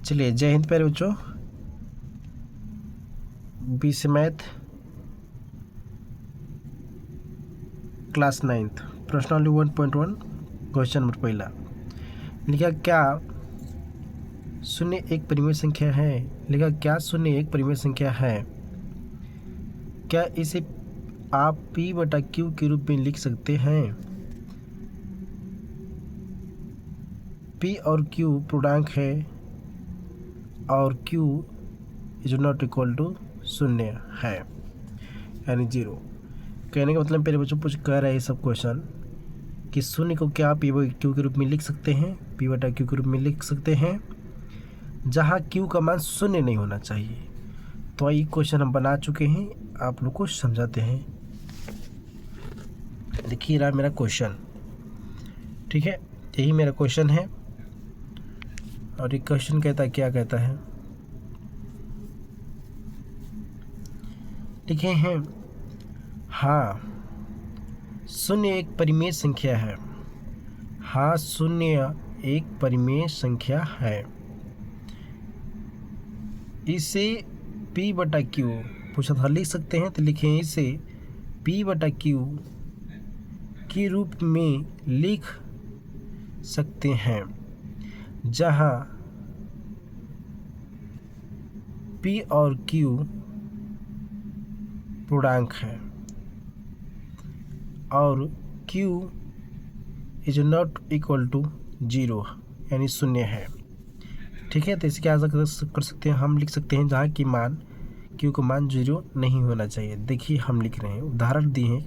चलिए, जय हिंद प्यारे बच्चों। बीसी मैथ क्लास 9th प्रश्नावली 1.1 क्वेश्चन नंबर पहला लिखा, क्या शून्य एक परिमेय संख्या है। लिखा, क्या शून्य एक परिमेय संख्या है। क्या इसे आप p बटा q के रूप में लिख सकते हैं। p और q पूर्णांक है और q is not equal to शून्य है, यानी 0। कहने का मतलब मेरे बच्चों कुछ कह रहे हैं सब क्वेश्चन कि शून्य को क्या p बटा q के रूप में लिख सकते हैं, p बटा q के रूप में लिख सकते हैं, जहाँ q का मान शून्य नहीं होना चाहिए। तो ये क्वेश्चन हम बना चुके हैं, आप लोग को समझाते हैं। देखिए रहा मेरा क्वेश्चन, ठीक है, यही मेरा क्वेश्चन है। और ये क्वेश्चन कहता है, क्या कहता है, लिखे हैं, हाँ शून्य एक परिमेय संख्या है। हाँ शून्य एक परिमेय संख्या है। इसे p बटा q पूछा था, लिख सकते हैं, तो लिखें इसे p बटा q के रूप में लिख सकते हैं, जहाँ p और q पूर्णांक है और q is not equal to 0, यानी शून्य है। ठीक है, तो इसे क्या कर सकते हैं, हम लिख सकते हैं जहाँ की मान q का मान 0 नहीं होना चाहिए। देखिए हम लिख रहे हैं, उदाहरण दिए हैं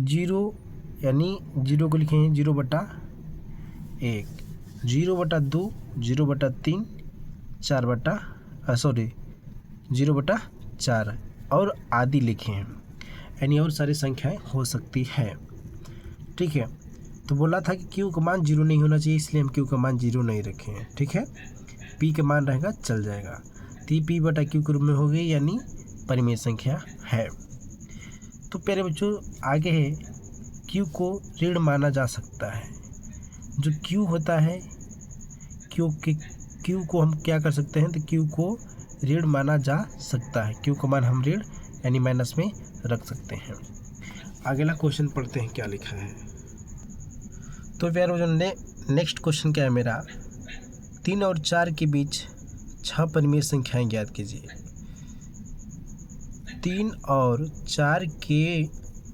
0, यानी 0 को लिखे हैं 0 बटा 1, 0 बटा 2, 0 बटा 3, 4 बटा 0 बटा 4 और आदि लिखे हैं, यानी और सारी संख्याएं हो सकती है। ठीक है, तो बोला था कि q का मान 0 नहीं होना चाहिए, इसलिए हम q का मान 0 नहीं रखे हैं। ठीक है, p का मान रहेगा चल जाएगा, तो p बटा q के रूप में हो गई, यानी परिमेय संख्या है। तो प्यारे बच्चों आगे है, q को ऋण माना जा सकता है। जो q होता है, q को हम क्या कर सकते हैं, तो q को ऋण माना जा सकता है। q का मान हम ऋण यानी माइनस में रख सकते हैं। अगला क्वेश्चन पढ़ते हैं क्या लिखा है। तो प्यारे बच्चों नेक्स्ट क्वेश्चन क्या है मेरा, 3 और 4 के बीच 6 परिमेय संख्याएं ज्ञात कीजिए। 3 और 4 के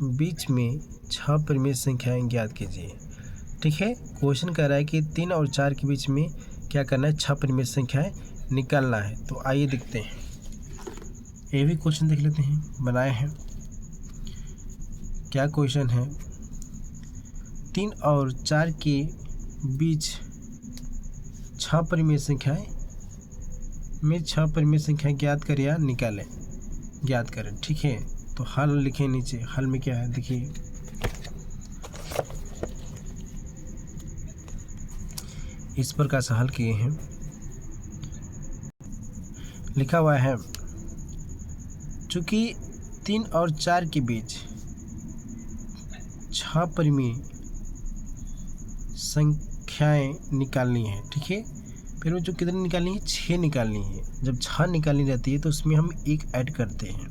बीच में 6 परिमेय संख्याएं ज्ञात कीजिए। ठीक है, क्वेश्चन कह रहा है कि 3 और 4 के बीच में क्या करना है, 6 परिमेय संख्याएं निकालना है। तो आइए देखते हैं, ये भी क्वेश्चन देख लेते हैं, बनाए हैं। क्या क्वेश्चन है, 3 और 4 के बीच 6 परिमेय संख्याएं में 6 परिमेय संख्याएं ज्ञात करें या निकालें, ज्ञात करें। ठीक है, तो हल लिखें नीचे। हल में क्या है, देखिए इस प्रकार से हल किए हैं। लिखा हुआ है, चूंकि 3 और 4 के बीच 6 परिमेय संख्याएं निकालनी है। ठीक है, फिर जो कितनी निकालनी है, 6 निकालनी है। जब 6 निकालनी रहती है तो उसमें हम 1 ऐड करते हैं।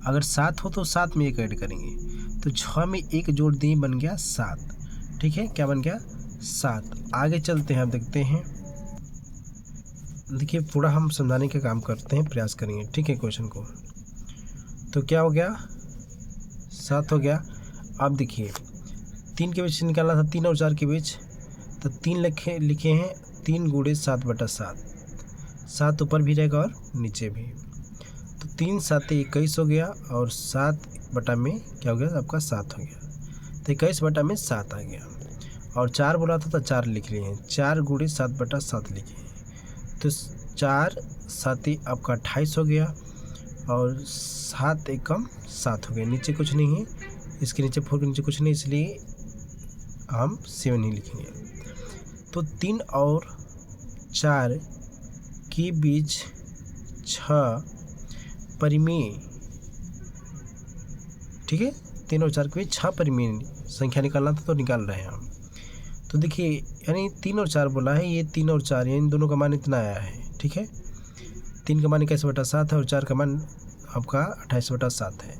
अगर 7 हो तो 7 में 1 ऐड करेंगे, तो 6 में 1 जोड़ दिए, बन गया 7। ठीक है, क्या बन गया, 7। आगे चलते हैं, अब देखते हैं। देखिए पूरा हम समझाने का काम करते हैं, प्रयास करेंगे। ठीक है, क्वेश्चन को तो क्या हो गया, 7 हो गया। अब देखिए 3 के बीच निकालना था, 3 और 4 के बीच, तो 3 लिखे हैं, 3 गुणे 7 बटा 7, 7 ऊपर भी रहेगा और नीचे भी। तो 3 7 21 हो गया, और 7 बटा में क्या हो गया, आपका 7 हो गया। तो 21 बटा में 7 आ गया, और 4 बोला था तो 4 लिख लिए हैं, 4 गुणे 7 बटा 7 लिखे हैं। तो 4 7 आपका 28 हो गया, और 7 एकम 7 हो गया। नीचे कुछ नहीं है, इसके नीचे 4 के नीचे कुछ नहीं, इसलिए हम 7 ही लिखेंगे। तो 3 और 4 के बीच 6 परिमेय, ठीक है, 3 और 4 के बीच 6 परिमेय संख्या निकालना था, तो निकाल रहे हैं हम। तो देखिए यानी 3 और 4 बोला है, ये 3 और 4 इन दोनों का मान इतना आया है। ठीक है, 3 का मान 21/7 है और 4 का मान आपका 28/7 है।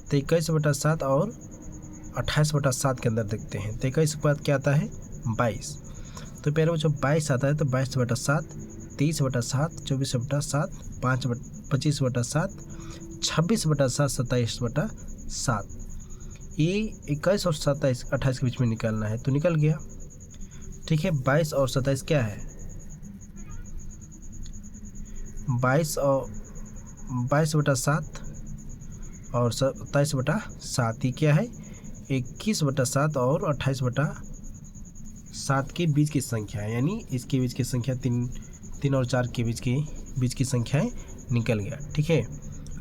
तो 21/7 और 28/7 के अंदर देखते हैं। तो 21 के बाद क्या आता है 22। तो पहले वो जो 22 आता है तो 22/7, 23/7, 24/7, 25/7, 26/7, 27/7। ये 21 और 28 के बीच में निकालना है, तो निकल गया। ठीक है, 22 और 27 क्या है, 22/7 और 27/7, ये क्या है 21/7 और 28/7 के बीच की संख्या है, यानी इसके बीच की संख्या 3 और 4 के बीच की संख्याएं निकल गया। ठीक है,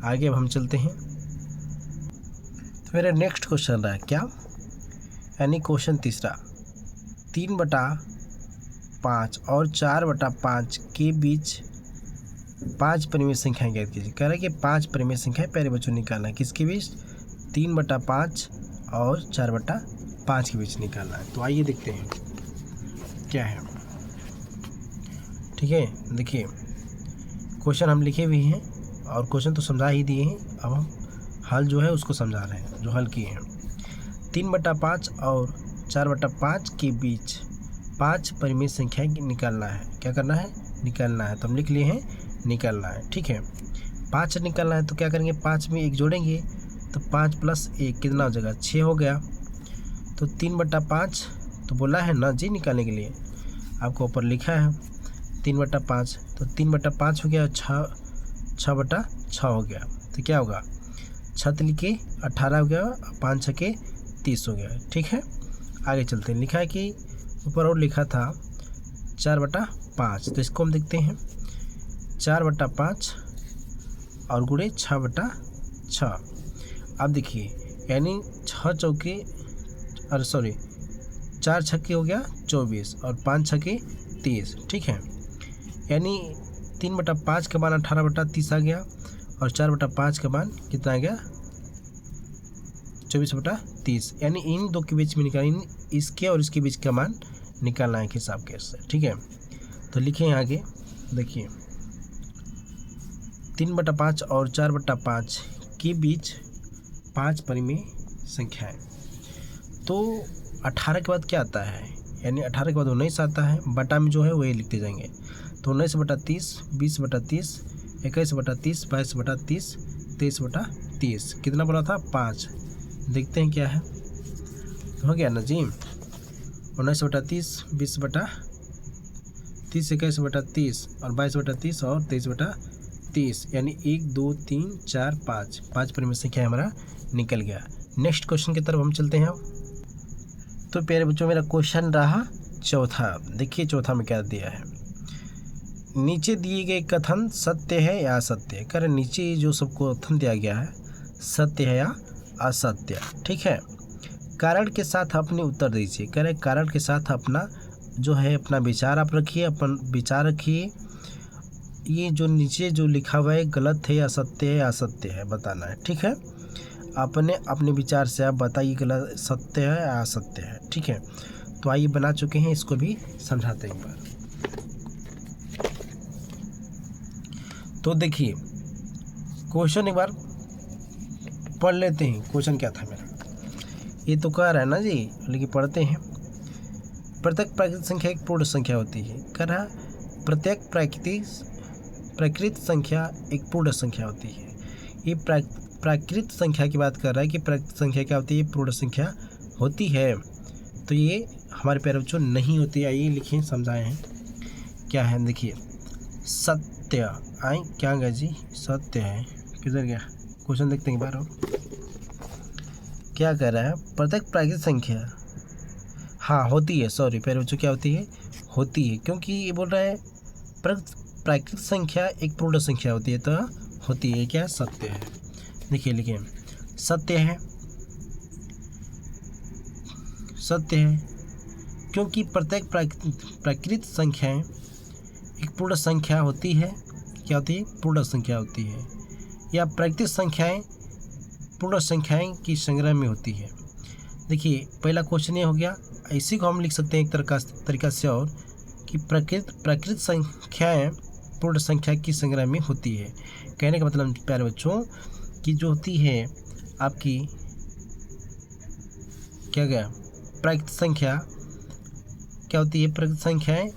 आगे अब हम चलते हैं। तो मेरा नेक्स्ट क्वेश्चन रहा क्या, यानी क्वेश्चन तीसरा, 3/5 और 4/5 के बीच 5 परिमेय संख्याएं ज्ञात कीजिए। कह रहा है कि 5 परिमेय संख्याएं पहले बच्चों निकालना है, किसके बीच, 3/5 और 4/5 के बीच निकालना है। तो आइए देखते हैं क्या है। ठीक है, देखिए क्वेश्चन हम लिखे भी हैं और क्वेश्चन तो समझा ही दिए हैं, अब हम हल जो है उसको समझा रहे हैं, जो हल किए हैं। 3/5 और 4/5 के बीच 5 परिमेय संख्याएं निकालना है। क्या करना है, निकालना है। तो हम लिख लिए हैं निकालना है। ठीक है, 5 निकालना है तो क्या करेंगे, 5 में 1 जोड़ेंगे तो 5 + 1 कितना हो जाएगा, 6 हो गया। तो 3/5 तो बोला है ना जी निकालने के लिए, आपको ऊपर लिखा है 3/5, तो 3/5 हो गया, 6/6 हो गया। तो क्या होगा, 6 लिखे 18 हो गया, 5 6 30 हो गया। ठीक है, आगे चलते हैं। लिखा है कि ऊपर और लिखा था 4/5, तो इसको हम देखते हैं। 4/5 और गुणे 6/6। अब देखिए, यानी 4 छक्के हो गया 24 और 5 छक्के 30। ठीक है, यानी 3/5 का मान 18/30 आ गया और 4/5 का मान कितना आ गया, 24/30। यानी इन दो के बीच में निकालना, इसके और इसके बीच का मान निकालना है हिसाब कैसे। ठीक है, तो लिखें आगे, देखिए 3/5 और 4/5 के बीच 5 परिमेय संख्याएं। तो 18 के बाद क्या आता है, यानी 18 के बाद 19 आता है, बटा में जो है वही लिखते जाएंगे। तो 19/30, 20/30, 21/30, 22/30, 23/30, कितना बोला था 5। देखते हैं क्या है, हो गया ना जी, 19/30, 20/30, 21/30 और 22/30 और 23/30, यानी 1 2 3 4 5 परिमेय संख्या हमारा निकल गया। नेक्स्ट क्वेश्चन की तरफ हम चलते हैं। तो प्यारे बच्चों, मेरा क्वेश्चन रहा चौथा। देखिए चौथा में क्या दिया है, नीचे दिए गए कथन सत्य है या असत्य है। कर नीचे जो सबको कथन दिया गया है सत्य है या असत्य। ठीक है, कारण के साथ अपने उत्तर दीजिए। कह रहे कारण के साथ अपना जो है अपना विचार आप रखिए, अपन विचार रखिए। ये जो नीचे जो लिखा हुआ है गलत है या सत्य है, असत्य है बताना है। ठीक है, अपने विचार से आप बताइए गलत सत्य है या असत्य है। ठीक है, तो आइए बना चुके हैं, इसको भी समझाते हैं एक बार। तो देखिए क्वेश्चन एक बार पढ़ लेते हैं। क्वेश्चन क्या था मेरा, ये तो कह रहा है ना जी, लेकिन पढ़ते हैं। प्रत्येक प्राकृतिक संख्या एक पूर्ण संख्या होती है। कह रहा प्रत्येक प्राकृत संख्या एक पूर्ण संख्या होती है। ये प्राकृत संख्या की बात कर रहा है कि प्राकृत संख्या क्या होती है, पूर्ण संख्या होती है। तो ये हमारे प्यारे बच्चों नहीं होती है। ये लिखें, समझाए हैं क्या है। देखिए सत्य, आई क्या गया जी, सत्य है, किधर गया क्वेश्चन, देखते हैं एक बार। क्या कह रहा है, प्रत्येक प्राकृतिक संख्या हाँ होती है, सॉरी प्यारे बच्चों क्या होती है, होती है, क्योंकि ये बोल रहा है प्राकृतिक संख्या एक पूर्ण संख्या होती है, तो होती है क्या, सत्य है। देखिए लिखिए सत्य है, सत्य है क्योंकि प्रत्येक प्राकृतिक संख्याएं एक पूर्ण संख्या होती है। क्या होती है, पूर्ण संख्या होती है, या प्राकृतिक संख्याएं पूर्ण संख्याएं की संग्रह में होती है। देखिए पहला क्वेश्चन ये हो गया। इसी को हम लिख सकते हैं एक तरीका से और कि प्रकृत संख्याएं पूर्ण संख्या की संख्या में होती है। कहने का मतलब प्यारे बच्चों कि जो होती है आपकी क्या गया प्रकृत संख्या क्या होती है, प्रकृत संख्याएं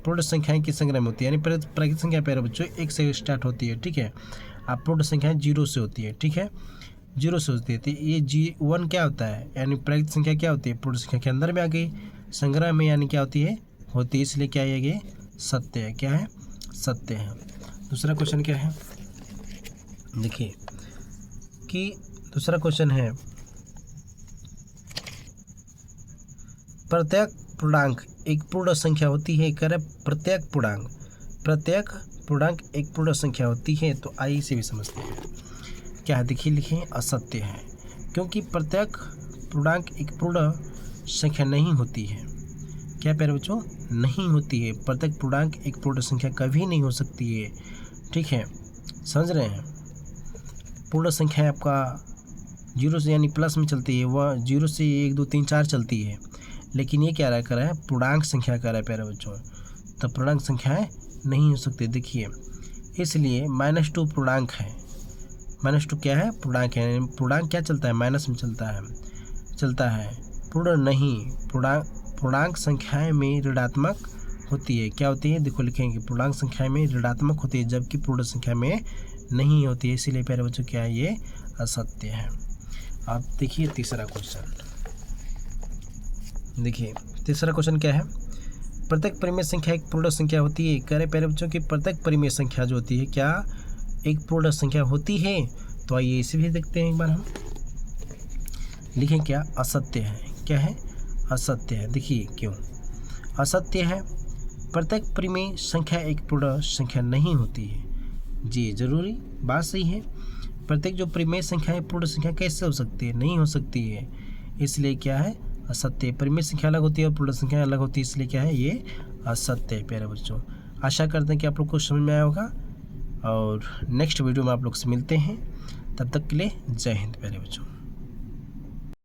पूर्ण संख्याएं की संख्या में होती है। यानी प्रकृत संख्या प्यारे बच्चों 1 से स्टार्ट होती है, ठीक है। आप पूर्ण संख्याएं 0 से होती है, ठीक है, 0 से होती है। तो ये G1 क्या होता है, यानी प्रकृत संख्या क्या होती है, पूर्ण संख्या के अंदर में आ गई, संग्रह में यानी क्या होती है, इसलिए क्या है ये सत्य है। क्या है, सत्य है। दूसरा क्वेश्चन क्या है, देखिए कि दूसरा क्वेश्चन है प्रत्येक पूर्णांक एक पूर्ण संख्या होती है। कह रहे प्रत्येक पूर्णांक एक पूर्ण संख्या होती है। तो आइए इसे भी समझते हैं। क्या है, देखिए लिखें असत्य है, क्योंकि प्रत्येक पूर्णांक एक पूर्ण संख्या नहीं होती है। क्या प्यारे बच्चों, नहीं होती है। प्रत्येक पूर्णांक एक पूर्ण संख्या कभी नहीं हो सकती है, ठीक है, समझ रहे हैं। पूर्ण संख्या आपका 0 से यानी प्लस में चलती है, वह 0 से 1 2 3 4 चलती है, लेकिन ये क्या कर रहा है, पूर्णांक संख्या कर रहा है प्यारे बच्चों। तब पूर्णांक संख्याएं नहीं हो सकती। देखिए इसलिए -2 पूर्णांक है। -2 क्या है, पूर्णांक है। पूर्णांक क्या चलता है, माइनस में चलता है। पूर्ण नहीं, पूर्णांक संख्याएं में ऋणात्मक होती है। क्या होती है, देखो लिखेंगे, पूर्णांक संख्या में ऋणात्मक होती है, जबकि पूर्ण संख्या में नहीं होती है। इसीलिए प्यारे बच्चों क्या है, ये असत्य है। अब देखिए तीसरा क्वेश्चन। देखिए तीसरा क्वेश्चन क्या है, प्रत्येक परिमेय संख्या एक पूर्ण संख्या होती है। कह रहे प्यारे बच्चों की प्रत्येक परिमेय संख्या जो होती है क्या एक पूर्ण संख्या होती है। तो आइए इसे भी देखते हैं एक बार। हम लिखें क्या, असत्य है। क्या है, असत्य है। देखिए क्यों असत्य है, प्रत्येक परिमेय संख्या एक पूर्ण संख्या नहीं होती है। जी जरूरी बात सही है। प्रत्येक जो परिमेय संख्या है पूर्ण संख्या कैसे हो सकती है, नहीं हो सकती है। इसलिए क्या है, असत्य। परिमेय संख्या अलग होती है और पूर्ण संख्या अलग होती है, इसलिए क्या है, ये असत्य है प्यारे बच्चों। आशा करते हैं कि आप लोग को समझ में आया होगा और नेक्स्ट वीडियो में आप लोग से मिलते हैं। तब तक के लिए जय हिंद प्यारे बच्चों।